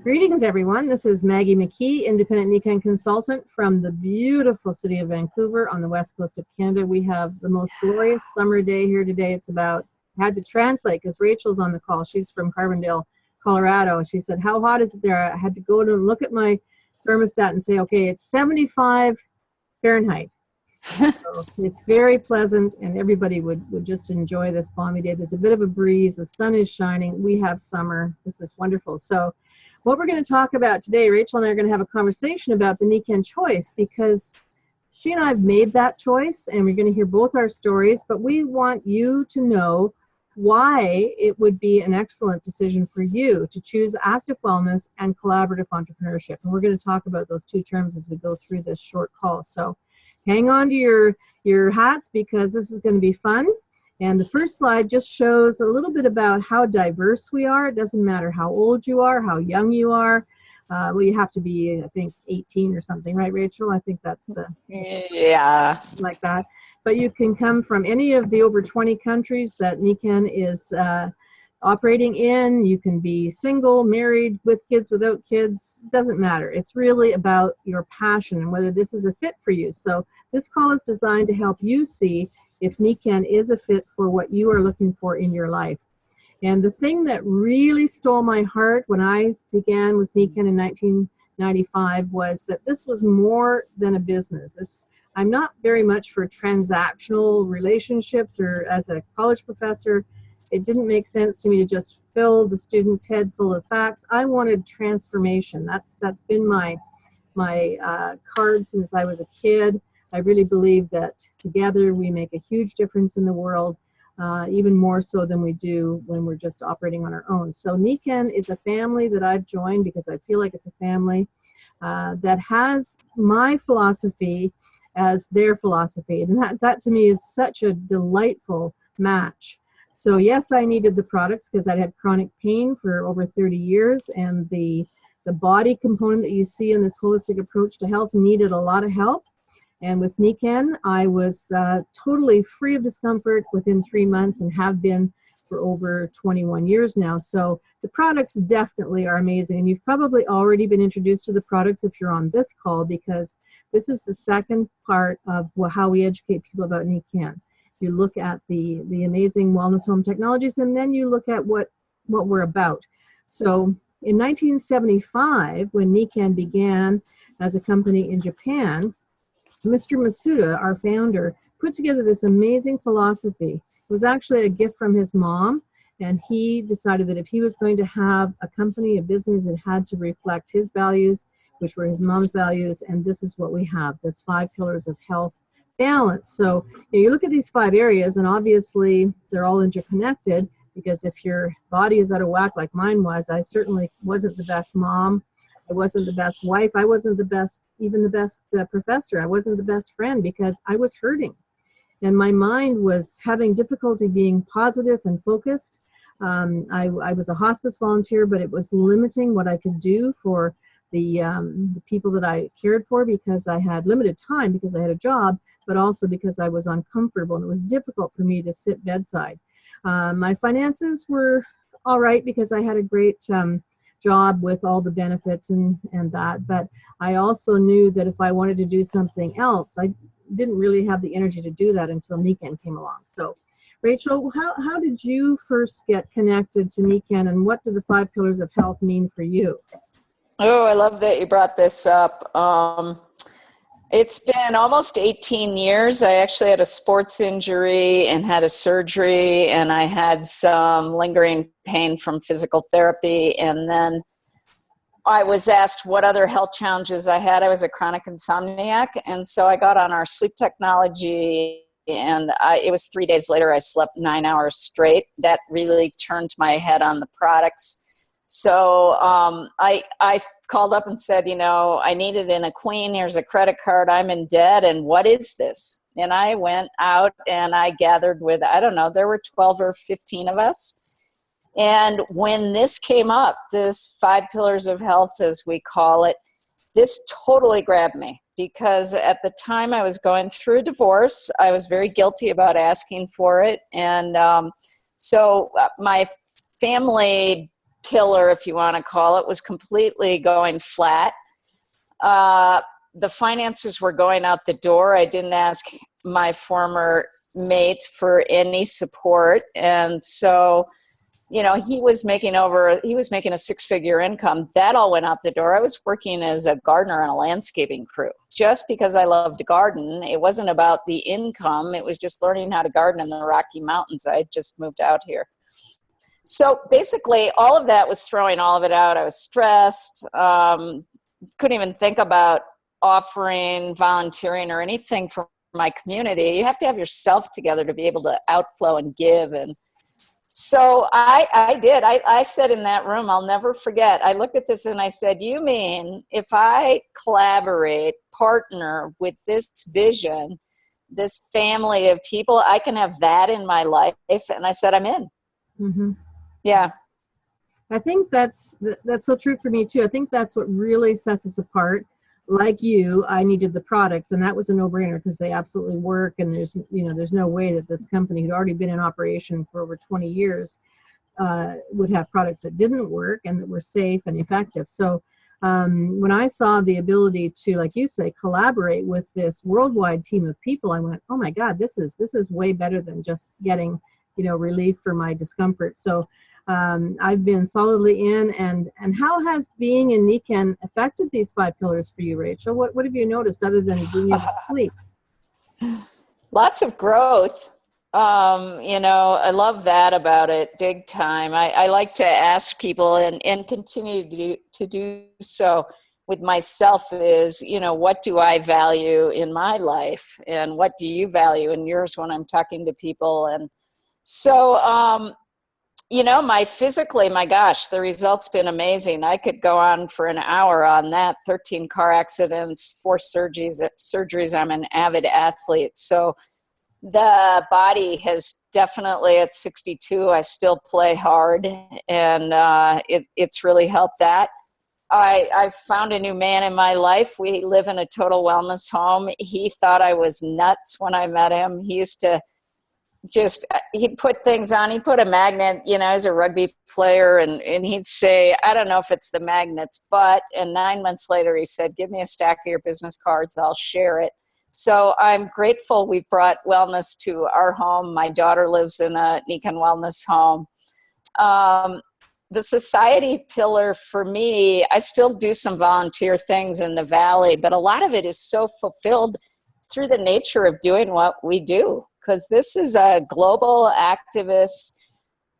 Greetings, everyone. This is Maggie McKee, independent Nicon consultant from the beautiful city of Vancouver on the west coast of Canada. We have the most glorious summer day here today. It's about, I had to translate because Rachel's on the call. She's from Carbondale, Colorado. She said, how hot is it there? I had to go to look at my thermostat and say, okay, it's 75 Fahrenheit. So it's very pleasant, and everybody would just enjoy this balmy day. There's a bit of a breeze. The sun is shining. We have summer. This is wonderful. So what we're going to talk about today, Rachel and I are going to have a conversation about the Nikken choice, because she and I have made that choice, and we're going to hear both our stories, but we want you to know why it would be an excellent decision for you to choose active wellness and collaborative entrepreneurship. And we're going to talk about those two terms as we go through this short call. So hang on to your hats, because this is going to be fun. And the first slide just shows a little bit about how diverse we are. It doesn't matter how old you are, how young you are. Well, you have to be, I think, 18 or something, right, Rachel? I think that's the... Yeah. Like that. But you can come from any of the over 20 countries that Nikken is operating in. You can be single, married, with kids, without kids. Doesn't matter. It's really about your passion and whether this is a fit for you. So this call is designed to help you see if Nikken is a fit for what you are looking for in your life. And the thing that really stole my heart when I began with Nikken in 1995 was that this was more than a business. I'm not very much for transactional relationships, or as a college professor, it didn't make sense to me to just fill the student's head full of facts. I wanted transformation. That's been my card since I was a kid. I really believe that together we make a huge difference in the world, even more so than we do when we're just operating on our own. So Nikken is a family that I've joined because I feel like it's a family that has my philosophy as their philosophy. And that to me is such a delightful match. So yes, I needed the products because I'd had chronic pain for over 30 years, and the body component that you see in this holistic approach to health needed a lot of help. And with Nikken, I was totally free of discomfort within 3 months, and have been for over 21 years now. So the products definitely are amazing. And you've probably already been introduced to the products if you're on this call, because this is the second part of how we educate people about Nikken. You look at the amazing wellness home technologies, and then you look at what we're about. So in 1975, when Nikken began as a company in Japan, Mr. Masuda, our founder, put together this amazing philosophy. It was actually a gift from his mom, and he decided that if he was going to have a company, a business, it had to reflect his values, which were his mom's values, and this is what we have, this 5 pillars of health balance. So you look at these 5 areas, and obviously they're all interconnected, because if your body is out of whack like mine was, I certainly wasn't the best mom. I wasn't the best wife. I wasn't the best, even the best professor. I wasn't the best friend, because I was hurting. And my mind was having difficulty being positive and focused. I was a hospice volunteer, but it was limiting what I could do for the people that I cared for, because I had limited time, because I had a job, but also because I was uncomfortable, and it was difficult for me to sit bedside. My finances were all right, because I had a great job with all the benefits and that, but I also knew that if I wanted to do something else, I didn't really have the energy to do that until Nikken came along. So Rachel, how did you first get connected to Nikken, and what do the 5 pillars of health mean for you? Oh, I love that you brought this up. It's been almost 18 years. I actually had a sports injury and had a surgery, and I had some lingering pain from physical therapy. And then I was asked what other health challenges I had. I was a chronic insomniac, and so I got on our sleep technology, and it was 3 days later I slept 9 hours straight. That really turned my head on the products. So I called up and said, I need it in a queen. Here's a credit card. I'm in debt. And what is this? And I went out and I gathered with, I don't know, there were 12 or 15 of us. And when this came up, this 5 pillars of health, as we call it, this totally grabbed me, because at the time I was going through a divorce. I was very guilty about asking for it. And so my family pillar, if you want to call it, was completely going flat. The finances were going out the door. I didn't ask my former mate for any support. And so, you know, he was making a six-figure income. That all went out the door. I was working as a gardener on a landscaping crew just because I loved to garden. It wasn't about the income. It was just learning how to garden in the Rocky Mountains. I just moved out here. So basically, all of that was throwing all of it out. I was stressed. Couldn't even think about offering volunteering or anything for my community. You have to have yourself together to be able to outflow and give. And so I did. I said in that room, I'll never forget, I looked at this and I said, you mean if I collaborate, partner with this vision, this family of people, I can have that in my life? And I said, I'm in. Mm-hmm. Yeah. I think that's so true for me too. I think that's what really sets us apart. Like you, I needed the products, and that was a no-brainer because they absolutely work. And there's no way that this company, who'd already been in operation for over 20 years, would have products that didn't work and that were safe and effective. So when I saw the ability to, like you say, collaborate with this worldwide team of people, I went, oh my God, this is way better than just getting, relief for my discomfort. So I've been solidly in. And how has being in Nikken affected these 5 pillars for you, Rachel? What have you noticed other than being able to sleep? Lots of growth. I love that about it big time. I like to ask people and continue to do so with myself is, what do I value in my life and what do you value in yours when I'm talking to people? And so, my gosh, the result's been amazing. I could go on for an hour on that. 13 car accidents, 4 surgeries. I'm an avid athlete. So the body has definitely, at 62, I still play hard, and it's really helped that. I found a new man in my life. We live in a total wellness home. He thought I was nuts when I met him. He used to he'd put things on. He'd put a magnet, he's a rugby player, and he'd say, I don't know if it's the magnets, and 9 months later he said, give me a stack of your business cards, I'll share it. So I'm grateful we brought wellness to our home. My daughter lives in a Nicon wellness home. The society pillar for me, I still do some volunteer things in the Valley, but a lot of it is so fulfilled through the nature of doing what we do. Because this is a global activist,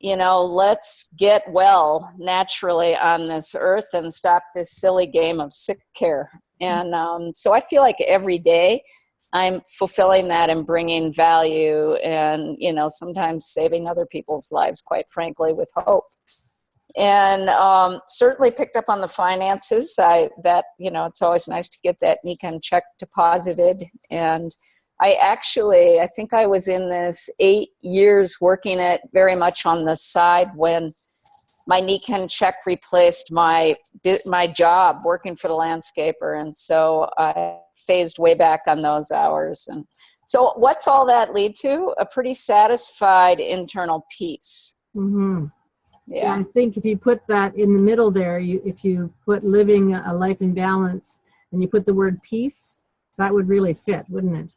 let's get well naturally on this earth and stop this silly game of sick care. And so I feel like every day I'm fulfilling that and bringing value and, sometimes saving other people's lives, quite frankly, with hope. And certainly picked up on the finances. It's always nice to get that Nicon check deposited. And I think I was in this 8 years working it very much on the side when my Nicon check replaced my job working for the landscaper. And so I phased way back on those hours. And so what's all that lead to? A pretty satisfied internal peace. Mm-hmm. Yeah. I think if you put that in the middle there, if you put living a life in balance and you put the word peace, that would really fit, wouldn't it?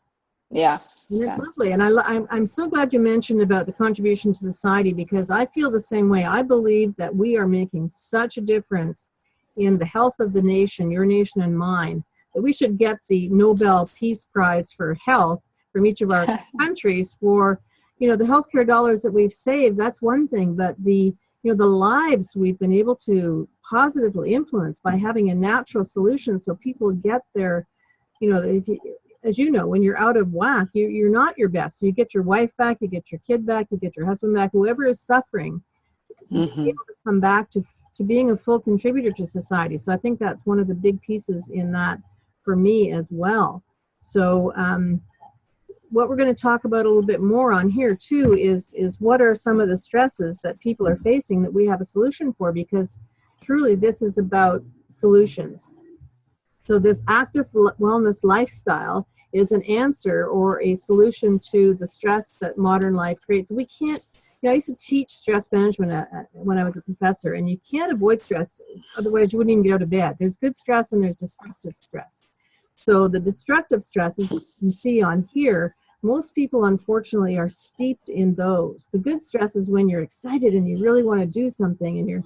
Yeah. And it's lovely. And I'm so glad you mentioned about the contribution to society, because I feel the same way. I believe that we are making such a difference in the health of the nation, your nation and mine, that we should get the Nobel Peace Prize for health from each of our countries for, the healthcare dollars that we've saved. That's one thing, but the lives we've been able to positively influence by having a natural solution so people get their, as you know, when you're out of whack, you're not your best. So you get your wife back, you get your kid back, you get your husband back, whoever is suffering, mm-hmm. be able to come back to being a full contributor to society. So I think that's one of the big pieces in that for me as well. So what we're going to talk about a little bit more on here too is what are some of the stresses that people are facing that we have a solution for, because truly this is about solutions. So this active wellness lifestyle is an answer or a solution to the stress that modern life creates. We can't, I used to teach stress management when I was a professor, and you can't avoid stress, otherwise you wouldn't even get out of bed. There's good stress and there's destructive stress. So the destructive stress, as you can see on here, most people unfortunately are steeped in those. The good stress is when you're excited and you really want to do something and you're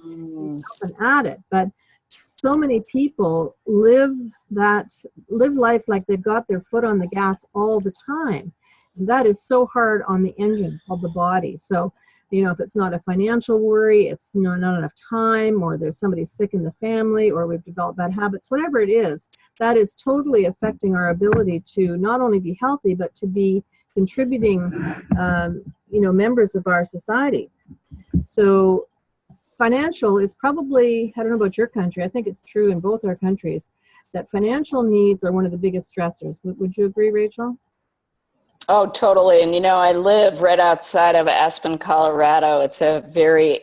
at it. But so many people live life like they've got their foot on the gas all the time. And that is so hard on the engine called the body. So, if it's not a financial worry, it's not enough time, or there's somebody sick in the family, or we've developed bad habits, whatever it is, that is totally affecting our ability to not only be healthy, but to be contributing, members of our society. So financial is probably, I don't know about your country, I think it's true in both our countries, that financial needs are one of the biggest stressors. Would you agree, Rachel? Oh, totally. And, I live right outside of Aspen, Colorado. It's a very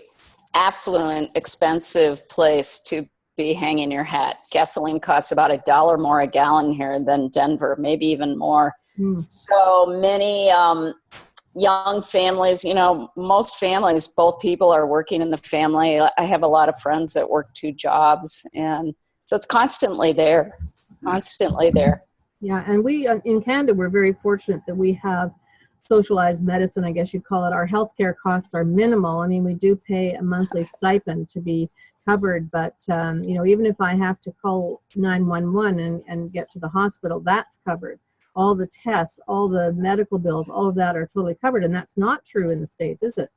affluent, expensive place to be hanging your hat. Gasoline costs about $1 more a gallon here than Denver, maybe even more. So many young families, most families, both people are working in the family. I have a lot of friends that work 2 jobs, and so it's constantly there. Yeah, and we in Canada, we're very fortunate that we have socialized medicine, I guess you'd call it. Our healthcare costs are minimal. I mean, we do pay a monthly stipend to be covered, but even if I have to call 911 and get to the hospital, that's covered. All the tests, all the medical bills, all of that are totally covered, and that's not true in the States, is it?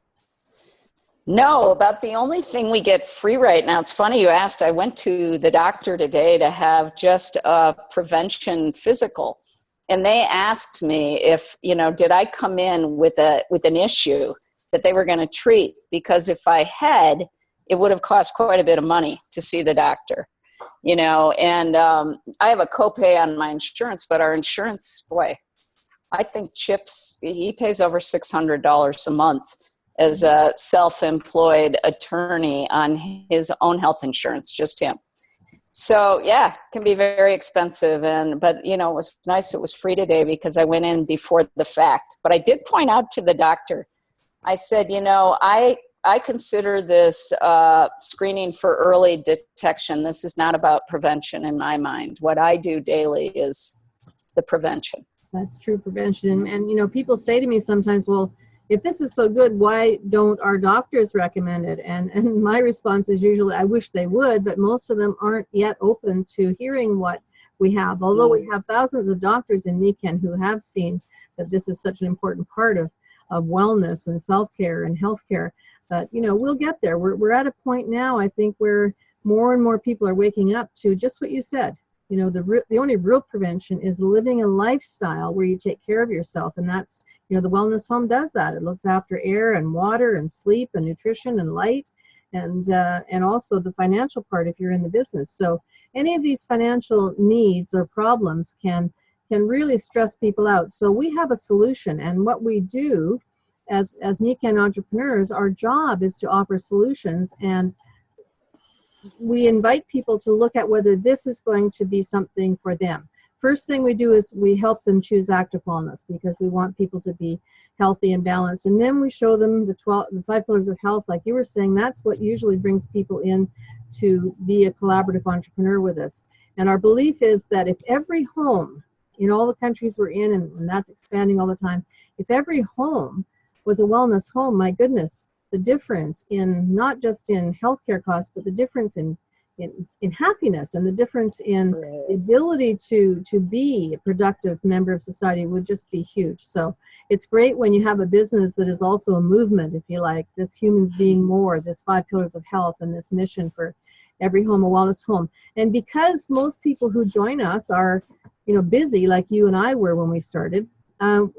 No, about the only thing we get free right now. It's funny you asked. I went to the doctor today to have just a prevention physical. And they asked me if, did I come in with an issue that they were going to treat? Because if I had, it would have cost quite a bit of money to see the doctor, and I have a copay on my insurance, but our insurance, boy, I think Chips, he pays over $600 a month as a self-employed attorney on his own health insurance, just him. So yeah, it can be very expensive. But it was nice. It was free today because I went in before the fact. But I did point out to the doctor, I said, I consider this screening for early detection. This is not about prevention in my mind. What I do daily is the prevention. That's true prevention. And people say to me sometimes, well, if this is so good, why don't our doctors recommend it? And my response is usually, I wish they would, but most of them aren't yet open to hearing what we have. Although we have thousands of doctors in Nicon who have seen that this is such an important part of wellness and self-care and healthcare. But, we'll get there. We're at a point now, I think, where more and more people are waking up to just what you said. The only real prevention is living a lifestyle where you take care of yourself. And that's, the wellness home does that. It looks after air and water and sleep and nutrition and light and also the financial part if you're in the business. So any of these financial needs or problems can really stress people out. So we have a solution. And what we do as Nicon entrepreneurs, our job is to offer solutions, and we invite people to look at whether this is going to be something for them. First thing we do is we help them choose active wellness because we want people to be healthy and balanced. And then we show them the 5 pillars of health, like you were saying. That's what usually brings people in to be a collaborative entrepreneur with us. And our belief is that if every home in all the countries we're in, and that's expanding all the time, if every home was a wellness home, my goodness, the difference in not just in healthcare costs, but the difference in happiness and the difference in the ability to be a productive member of society would just be huge. So it's great when you have a business that is also a movement, if you like, this humans being more, this 5 pillars of health, and this mission for every home a wellness home. And because most people who join us are, busy like you and I were when we started,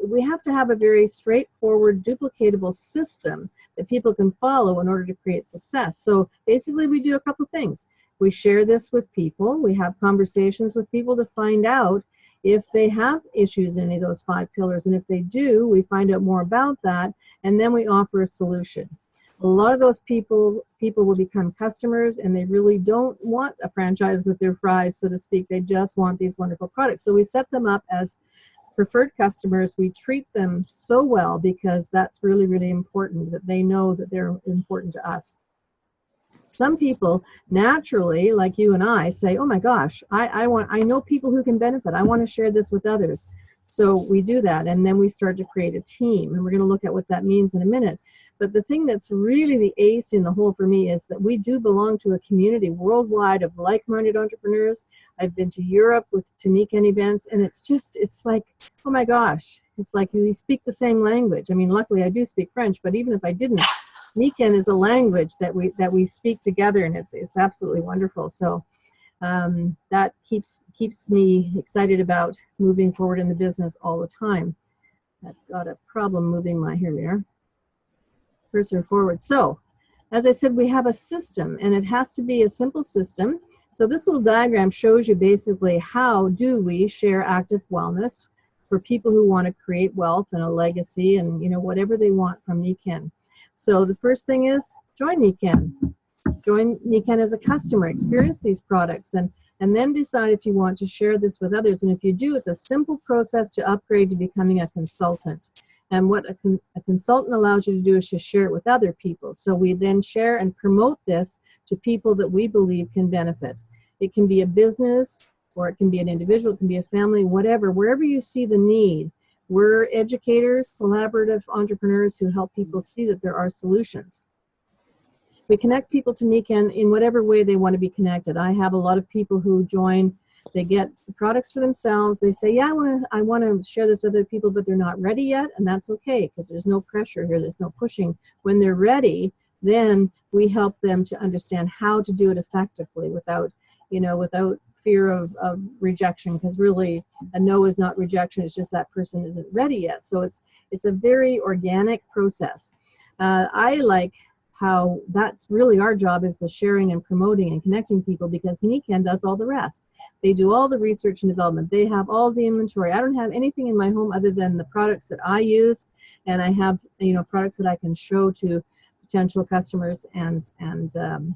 we have to have a very straightforward, duplicatable system that people can follow in order to create success. So basically we do a couple things. We share this with people. We have conversations with people to find out if they have issues in any of those 5 pillars. And if they do, we find out more about that, and then we offer a solution. A lot of those people will become customers, and they really don't want a franchise with their fries, so to speak. They just want these wonderful products. So we set them up as preferred customers, we treat them so well because that's really, really important, that they know that they're important to us. Some people naturally, like you and I, say, oh my gosh, I know people who can benefit. I want to share this with others. So we do that, and then we start to create a team, and we're going to look at what that means in a minute. But the thing that's really the ace in the hole for me is that we do belong to a community worldwide of like-minded entrepreneurs. I've been to Europe to Nicon events, and it's like, oh my gosh, it's like we speak the same language. I mean, luckily I do speak French, but even if I didn't, Nikken is a language that we speak together, and it's absolutely wonderful. So that keeps me excited about moving forward in the business all the time. I've got a problem moving my cursor forward. So, as I said, we have a system, and it has to be a simple system. So this little diagram shows you basically how do we share active wellness for people who want to create wealth and a legacy, and whatever they want from Nikken. So the first thing is join Nikken. Join Nikken as a customer, experience these products, and then decide if you want to share this with others. And if you do, it's a simple process to upgrade to becoming a consultant. And what a consultant allows you to do is to share it with other people. So we then share and promote this to people that we believe can benefit. It can be a business, or it can be an individual, it can be a family, whatever, wherever you see the need. We're educators, collaborative entrepreneurs who help people see that there are solutions. We connect people to Nikken in whatever way they want to be connected. I have a lot of people who join. They get the products for themselves. They say, yeah, I want to share this with other people, but they're not ready yet. And that's okay, because there's no pressure here. There's no pushing. When they're ready, then we help them to understand how to do it effectively without fear of rejection, because really a no is not rejection. It's just that person isn't ready yet. So it's a very organic process. I like how that's really our job, is the sharing and promoting and connecting people, because Nikken does all the rest. They do all the research and development. They have all the inventory. I don't have anything in my home other than the products that I use, and I have products that I can show to potential customers and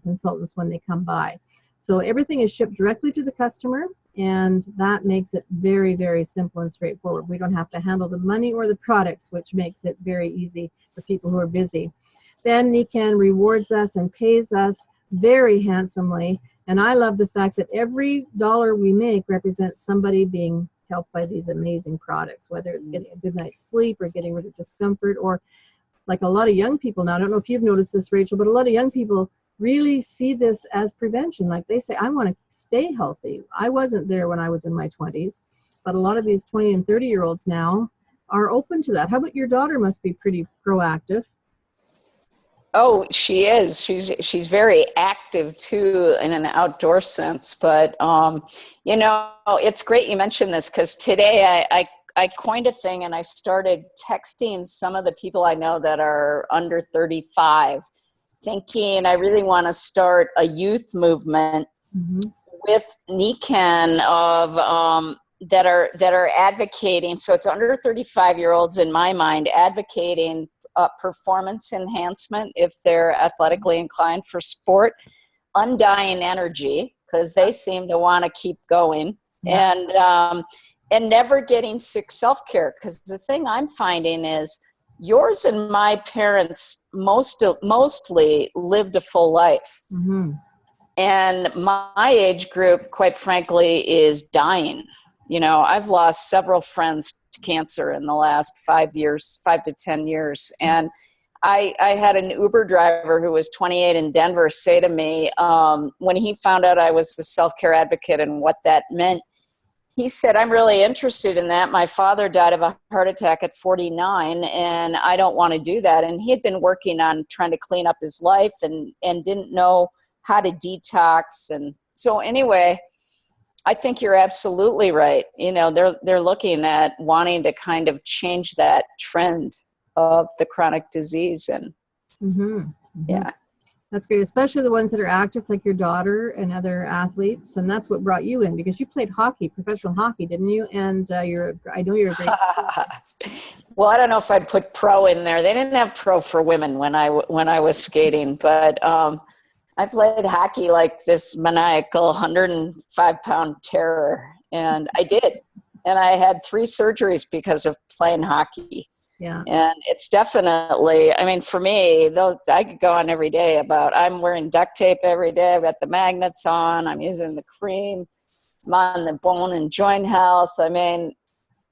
consultants when they come by. So everything is shipped directly to the customer, and that makes it very, very simple and straightforward. We don't have to handle the money or the products, which makes it very easy for people who are busy. Then Nikken rewards us and pays us very handsomely. And I love the fact that every dollar we make represents somebody being helped by these amazing products, whether it's getting a good night's sleep or getting rid of discomfort, or like a lot of young people now, I don't know if you've noticed this, Rachel, but a lot of young people really see this as prevention. Like they say, I want to stay healthy. I wasn't there when I was in my 20s, but a lot of these 20 and 30-year-olds now are open to that. How about your daughter? Must be pretty proactive. Oh, she is. She's very active too in an outdoor sense. But it's great you mentioned this, because today I coined a thing, and I started texting some of the people I know that are under 35, thinking I really want to start a youth movement with Nikken of that are advocating. So it's under 35-year-olds in my mind advocating performance enhancement if they're athletically inclined for sport, undying energy because they seem to want to keep going, and never getting sick self-care, because the thing I'm finding is yours and my parents mostly lived a full life. And my age group, quite frankly, is dying. I've lost several friends to cancer in the last 5 to 10 years. And I had an Uber driver who was 28 in Denver say to me, when he found out I was a self-care advocate and what that meant, he said, I'm really interested in that. My father died of a heart attack at 49, and I don't want to do that. And he had been working on trying to clean up his life and didn't know how to detox. And so anyway, I think you're absolutely right. They're looking at wanting to kind of change that trend of the chronic disease. And yeah. That's great, especially the ones that are active, like your daughter and other athletes. And that's what brought you in, because you played hockey, professional hockey, didn't you? And I know you're a great Well, I don't know if I'd put pro in there. They didn't have pro for women when I was skating, but I played hockey like this maniacal 105-pound terror, and I did. And I had 3 surgeries because of playing hockey. Yeah. And it's definitely, I mean, for me, those, I could go on every day about, I'm wearing duct tape every day. I've got the magnets on. I'm using the cream. I'm on the bone and joint health. I mean,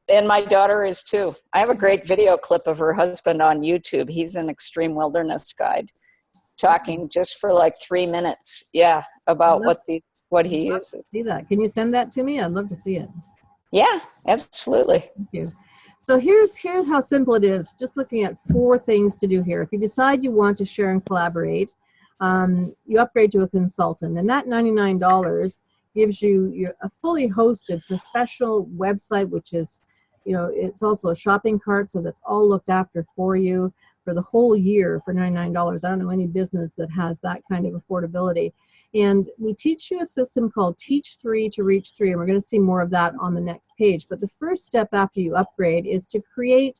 and my daughter is too. I have a great video clip of her husband on YouTube. He's an extreme wilderness guide talking just for like 3 minutes. Yeah. About what he uses. See that. Can you send that to me? I'd love to see it. Yeah, absolutely. Thank you. So here's how simple it is. Just looking at 4 things to do here. If you decide you want to share and collaborate, you upgrade to a consultant, and that $99 gives you a fully hosted professional website, which is, it's also a shopping cart, so that's all looked after for you for the whole year for $99. I don't know any business that has that kind of affordability. And we teach you a system called Teach 3 to Reach 3, and we're going to see more of that on the next page. But the first step after you upgrade is to create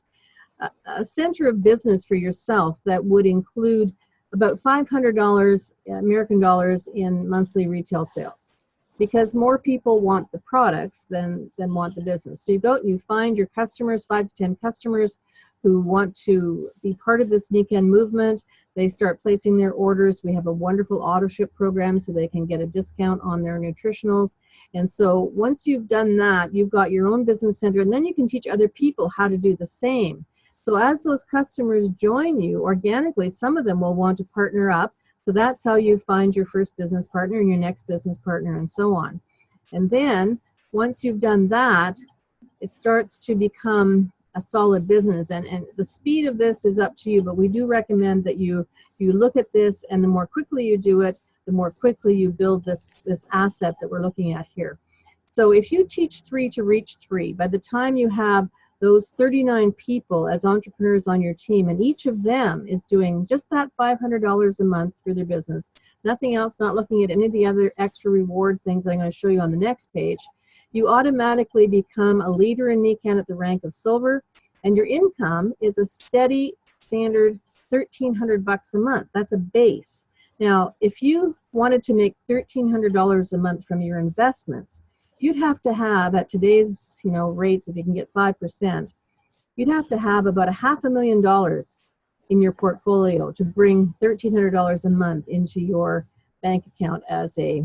a center of business for yourself that would include about $500 American dollars in monthly retail sales, because more people want the products than want the business. So you go and you find your customers, 5 to 10 customers who want to be part of this Nikken movement. They start placing their orders. We have a wonderful auto ship program so they can get a discount on their nutritionals. And so once you've done that, you've got your own business center, and then you can teach other people how to do the same. So as those customers join you organically, some of them will want to partner up. So that's how you find your first business partner and your next business partner and so on. And then once you've done that, it starts to become a solid business, and the speed of this is up to you, but we do recommend that you look at this, and the more quickly you do it, the more quickly you build this asset that we're looking at here. So if you teach 3 to reach 3, by the time you have those 39 people as entrepreneurs on your team, and each of them is doing just that $500 a month for their business, nothing else, not looking at any of the other extra reward things that I'm going to show you on the next page, you automatically become a leader in Nikken at the rank of silver, and your income is a steady, standard $1,300 a month. That's a base. Now, if you wanted to make $1,300 a month from your investments, you'd have to have, at today's rates, if you can get 5%, you'd have to have about $500,000 in your portfolio to bring $1,300 a month into your bank account as a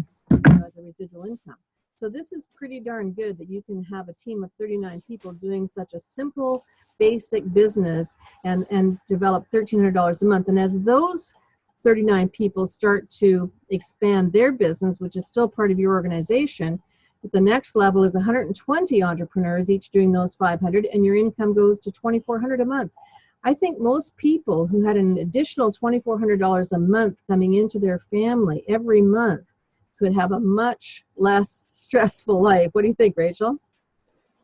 residual income. So this is pretty darn good that you can have a team of 39 people doing such a simple, basic business and develop $1,300 a month. And as those 39 people start to expand their business, which is still part of your organization, the next level is 120 entrepreneurs, each doing those 500, and your income goes to $2,400 a month. I think most people who had an additional $2,400 a month coming into their family every month could have a much less stressful life. What do you think, Rachel?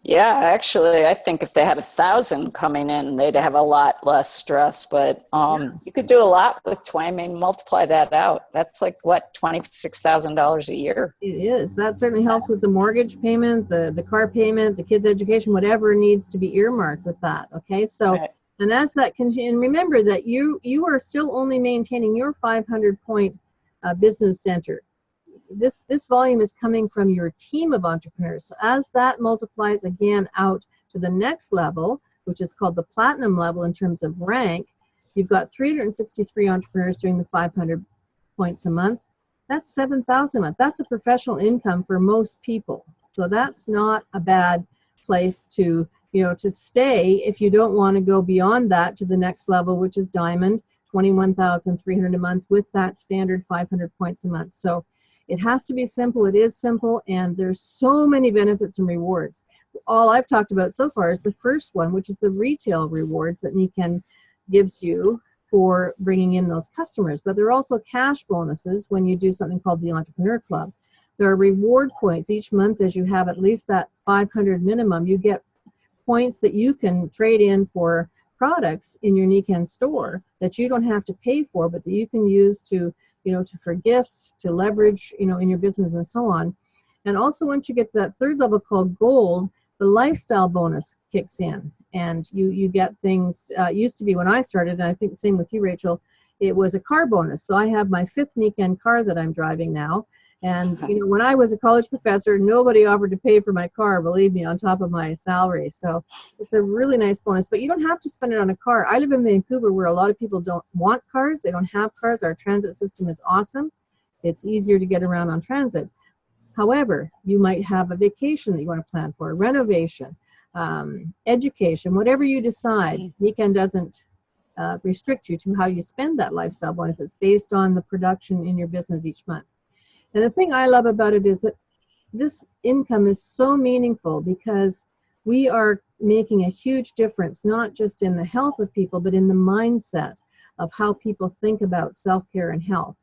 Yeah, actually, I think if they had 1,000 coming in, they'd have a lot less stress. But you could do a lot with 20. I mean, multiply that out. That's like, what, $26,000 a year? It is. That certainly helps with the mortgage payment, the car payment, the kids' education, whatever needs to be earmarked with that. Okay, so, right. And as that continues, and remember that you are still only maintaining your 500-point business center. This volume is coming from your team of entrepreneurs. So as that multiplies again out to the next level, which is called the platinum level in terms of rank, you've got 363 entrepreneurs doing the 500 points a month. That's $7,000 a month. That's a professional income for most people. So that's not a bad place to stay if you don't want to go beyond that to the next level, which is diamond, $21,300 a month with that standard 500 points a month. So it has to be simple. It is simple, and there's so many benefits and rewards. All I've talked about so far is the first one, which is the retail rewards that Nikken gives you for bringing in those customers. But there are also cash bonuses when you do something called the Entrepreneur Club. There are reward points each month. As you have at least that 500 minimum, you get points that you can trade in for products in your Nikken store that you don't have to pay for, but that you can use to for gifts, to leverage, in your business and so on. And also once you get to that third level called gold, the lifestyle bonus kicks in, and you get things, used to be when I started, and I think the same with you, Rachel, it was a car bonus. So I have my 5th Nikken car that I'm driving now, And, when I was a college professor, nobody offered to pay for my car, believe me, on top of my salary. So it's a really nice bonus, but you don't have to spend it on a car. I live in Vancouver where a lot of people don't want cars. They don't have cars. Our transit system is awesome. It's easier to get around on transit. However, you might have a vacation that you want to plan for, a renovation, education, whatever you decide. Nicon doesn't restrict you to how you spend that lifestyle bonus. It's based on the production in your business each month. And the thing I love about it is that this income is so meaningful because we are making a huge difference, not just in the health of people, but in the mindset of how people think about self-care and health.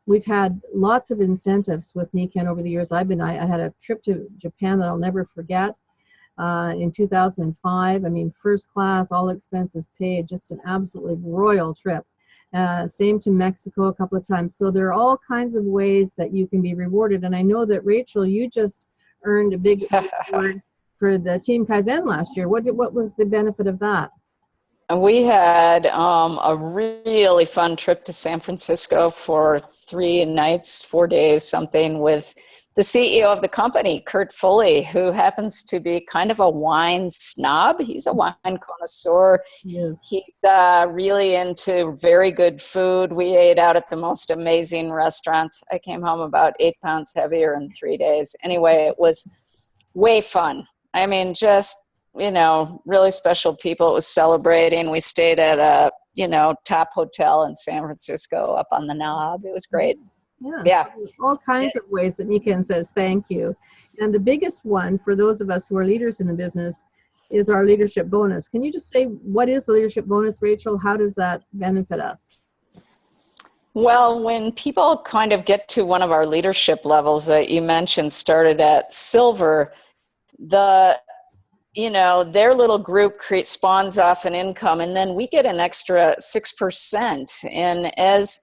We've had lots of incentives with Nicon over the years. I had a trip to Japan that I'll never forget in 2005. I mean, first class, all expenses paid, just an absolutely royal trip. Same to Mexico a couple of times. So there are all kinds of ways that you can be rewarded. And I know that, Rachel, you just earned a big award for the Team Kaizen last year. What was the benefit of that? We had a really fun trip to San Francisco for 3 nights, 4 days, something, with the CEO of the company, Kurt Foley, who happens to be kind of a wine snob. He's a wine connoisseur. Yes. He's really into very good food. We ate out at the most amazing restaurants. I came home about 8 pounds heavier in 3 days. Anyway, it was way fun. I mean, just, really special people. It was celebrating. We stayed at a, top hotel in San Francisco up on the Knob. It was great. Yeah. So there's all kinds of ways that Nicon says thank you. And the biggest one for those of us who are leaders in the business is our leadership bonus. Can you just say, what is the leadership bonus, Rachel? How does that benefit us? Well, when people kind of get to one of our leadership levels that you mentioned, started at silver, their little group spawns off an income, and then we get an extra 6%. And as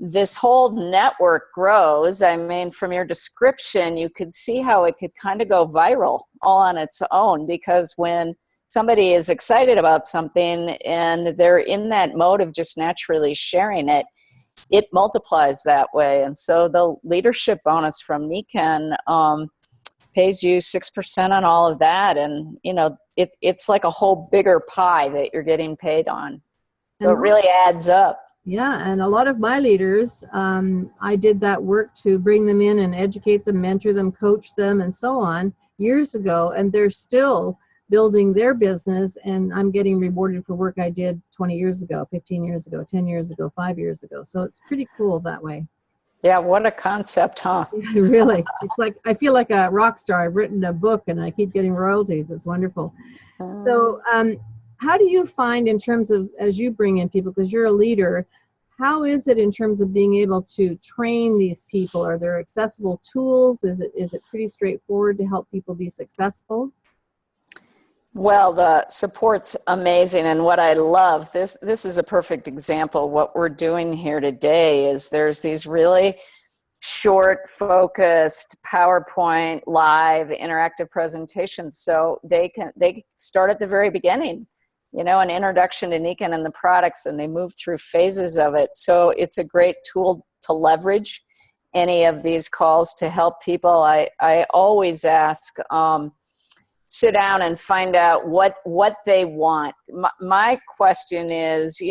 this whole network grows, I mean, from your description, you could see how it could kind of go viral all on its own, because when somebody is excited about something and they're in that mode of just naturally sharing it, it multiplies that way. And so the leadership bonus from Nicon pays you 6% on all of that. And, it's like a whole bigger pie that you're getting paid on. So it really adds up. Yeah, and a lot of my leaders, I did that work to bring them in and educate them, mentor them, coach them, and so on years ago, and they're still building their business, and I'm getting rewarded for work I did 20 years ago, 15 years ago, 10 years ago, 5 years ago. So it's pretty cool that way. Yeah, what a concept, huh? Really. It's like, I feel like a rock star. I've written a book and I keep getting royalties. It's wonderful. So how do you find, in terms of, as you bring in people, because you're a leader, how is it in terms of being able to train these people? Are there accessible tools? Is it pretty straightforward to help people be successful? Well, the support's amazing. And what I love, this is a perfect example. What we're doing here today is there's these really short, focused PowerPoint, live, interactive presentations. So they start at the very beginning, an introduction to Nicon and the products, and they move through phases of it. So it's a great tool to leverage any of these calls to help people. I always ask, sit down and find out what they want. My question is,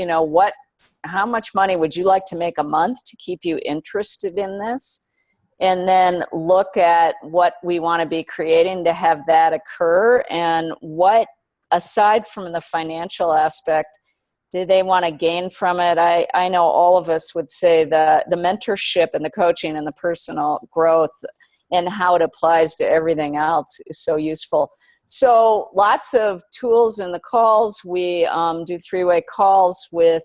how much money would you like to make a month to keep you interested in this? And then look at what we want to be creating to have that occur, and what, aside from the financial aspect, do they want to gain from it? I know all of us would say the mentorship and the coaching and the personal growth and how it applies to everything else is so useful. So lots of tools in the calls. We do 3-way calls with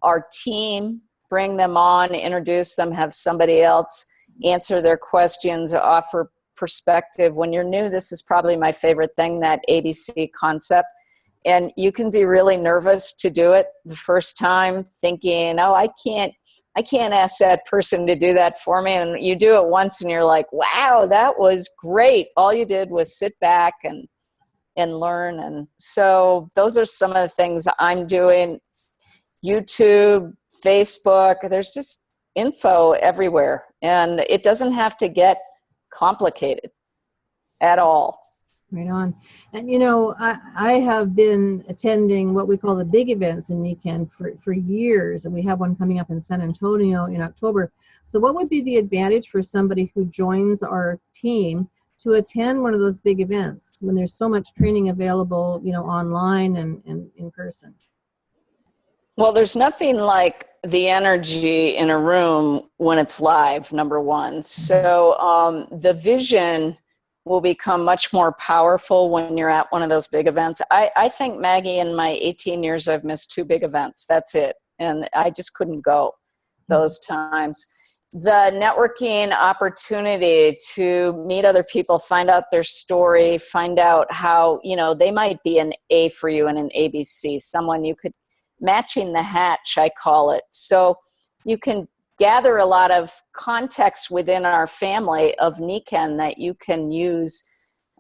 our team, bring them on, introduce them, have somebody else answer their questions, offer perspective. When you're new, this is probably my favorite thing, that ABC concept. And you can be really nervous to do it the first time, thinking, oh, I can't ask that person to do that for me. And you do it once and you're like, wow, that was great. All you did was sit back and learn. And so those are some of the things I'm doing. YouTube, Facebook, there's just info everywhere, and it doesn't have to get complicated at all. Right on. And I have been attending what we call the big events in Nicon for years, and we have one coming up in San Antonio in October. So what would be the advantage for somebody who joins our team to attend one of those big events when there's so much training available, online and in person? Well, there's nothing like the energy in a room when it's live, number one. So the vision will become much more powerful when you're at one of those big events. I think, Maggie, in my 18 years, I've missed 2 big events. That's it. And I just couldn't go those times. The networking opportunity to meet other people, find out their story, find out how, they might be an A for you and an ABC, someone you could, matching the hatch, I call it. So you can gather a lot of context within our family of Nikken that you can use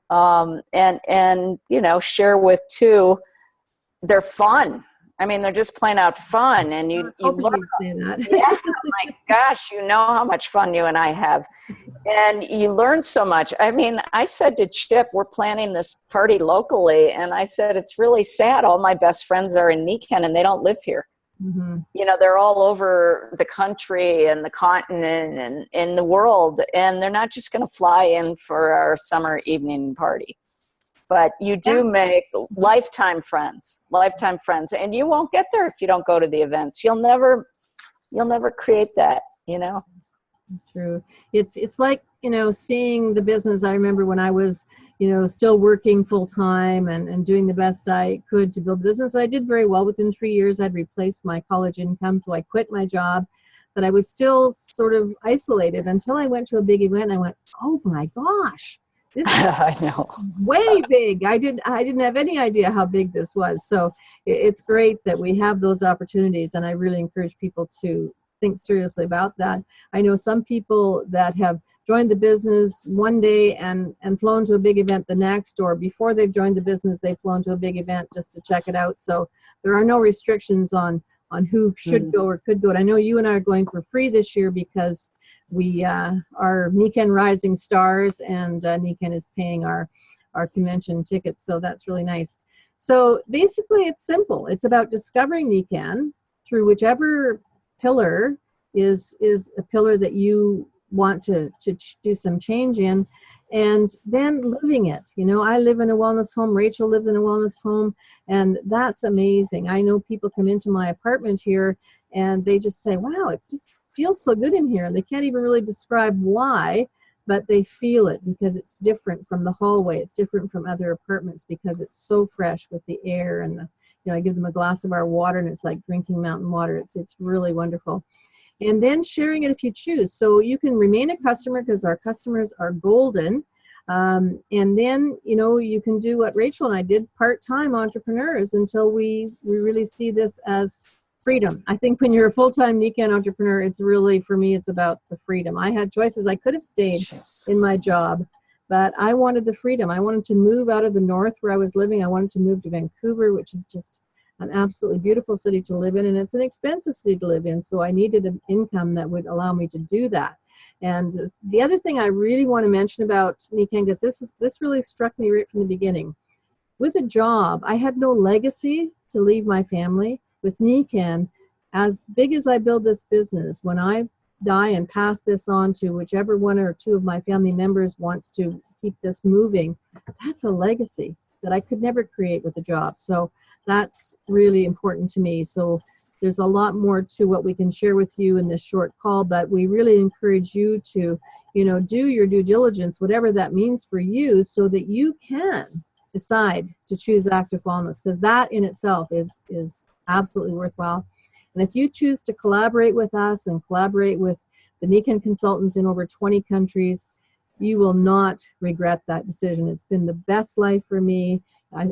and share with too. They're fun. I mean, they're just plain out fun, and you learn. Yeah, my gosh, you know how much fun you and I have, and you learn so much. I mean, I said to Chip, we're planning this party locally, and I said, it's really sad. All my best friends are in Nikken, and they don't live here. Mm-hmm. They're all over the country and the continent and in the world, and they're not just going to fly in for our summer evening party. But you do make lifetime friends, and you won't get there if you don't go to the events. You'll never create that, True. It's like, seeing the business. I remember when I was, still working full time and doing the best I could to build business. I did very well. Within 3 years, I'd replaced my college income, so I quit my job. But I was still sort of isolated until I went to a big event. And I went, oh my gosh. This is I know. way big. I didn't have any idea how big this was. So it's great that we have those opportunities, and I really encourage people to think seriously about that. I know some people that have joined the business one day and flown to a big event the next, or before they've joined the business, they've flown to a big event just to check it out. So there are no restrictions on who should go or could go. And I know you and I are going for free this year because we are Nikken Rising Stars, and Nikken is paying our convention tickets, so that's really nice. So basically, it's simple. It's about discovering Nikken through whichever pillar is a pillar that you want to do some change in, and then living it. I live in a wellness home. Rachel lives in a wellness home, and that's amazing. I know people come into my apartment here, and they just say, wow, it just feels so good in here. And they can't even really describe why, but they feel it because it's different from the hallway. It's different from other apartments because it's so fresh with the air and I give them a glass of our water, and it's like drinking mountain water. It's really wonderful. And then sharing it if you choose. So you can remain a customer because our customers are golden. And then, you can do what Rachel and I did, part-time entrepreneurs, until we really see this as freedom. I think when you're a full-time Nikken entrepreneur, it's really, for me, it's about the freedom. I had choices. I could have stayed in my job, but I wanted the freedom. I wanted to move out of the north where I was living. I wanted to move to Vancouver, which is just an absolutely beautiful city to live in, and it's an expensive city to live in. So I needed an income that would allow me to do that. And the other thing I really want to mention about Nikken, because this really struck me right from the beginning. With a job, I had no legacy to leave my family. With Nikken, as big as I build this business, when I die and pass this on to whichever one or two of my family members wants to keep this moving, that's a legacy that I could never create with a job. So that's really important to me. So there's a lot more to what we can share with you in this short call, but we really encourage you to, do your due diligence, whatever that means for you, so that you can decide to choose active wellness, because that in itself is absolutely worthwhile. And if you choose to collaborate with us and collaborate with the Nikken consultants in over 20 countries, you will not regret that decision. It's been the best life for me.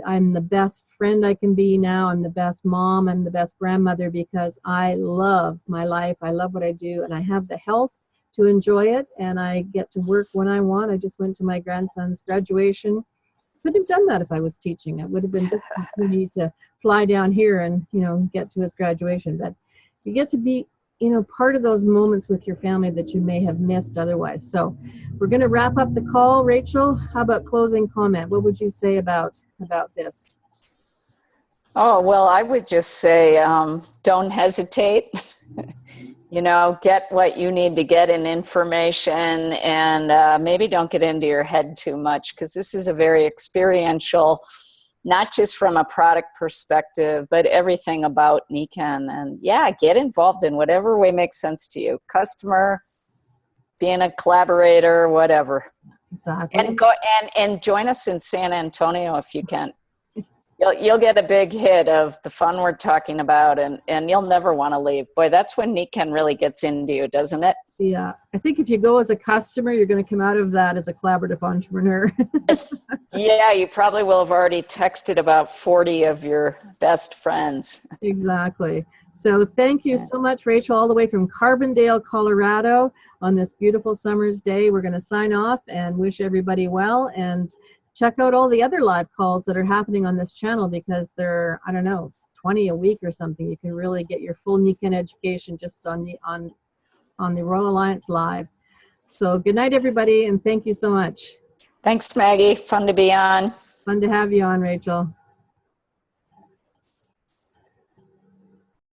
I'm the best friend I can be now. I'm the best mom. I'm the best grandmother because I love my life. I love what I do, and I have the health to enjoy it, and I get to work when I want. I just went to my grandson's graduation. Couldn't have done that if I was teaching. It would have been difficult for me to fly down here and get to his graduation. But you get to be part of those moments with your family that you may have missed otherwise. So we're going to wrap up the call. Rachel, how about closing comment? What would you say about this? Oh, well, I would just say don't hesitate. Get what you need to get in information, and maybe don't get into your head too much, because this is a very experiential, not just from a product perspective, but everything about Nicon. And yeah, get involved in whatever way makes sense to you. Customer, being a collaborator, whatever. Exactly. And go and join us in San Antonio if you can. You'll get a big hit of the fun we're talking about, and you'll never want to leave. Boy, that's when Nikken really gets into you, doesn't it? Yeah. I think if you go as a customer, you're going to come out of that as a collaborative entrepreneur. Yeah, you probably will have already texted about 40 of your best friends. Exactly. So thank you so much, Rachel, all the way from Carbondale, Colorado, on this beautiful summer's day. We're going to sign off and wish everybody well, and check out all the other live calls that are happening on this channel, because there are, I don't know, 20 a week or something. You can really get your full Nikken education just on the Royal Alliance Live. So good night, everybody, and thank you so much. Thanks, Maggie. Fun to be on. Fun to have you on, Rachel.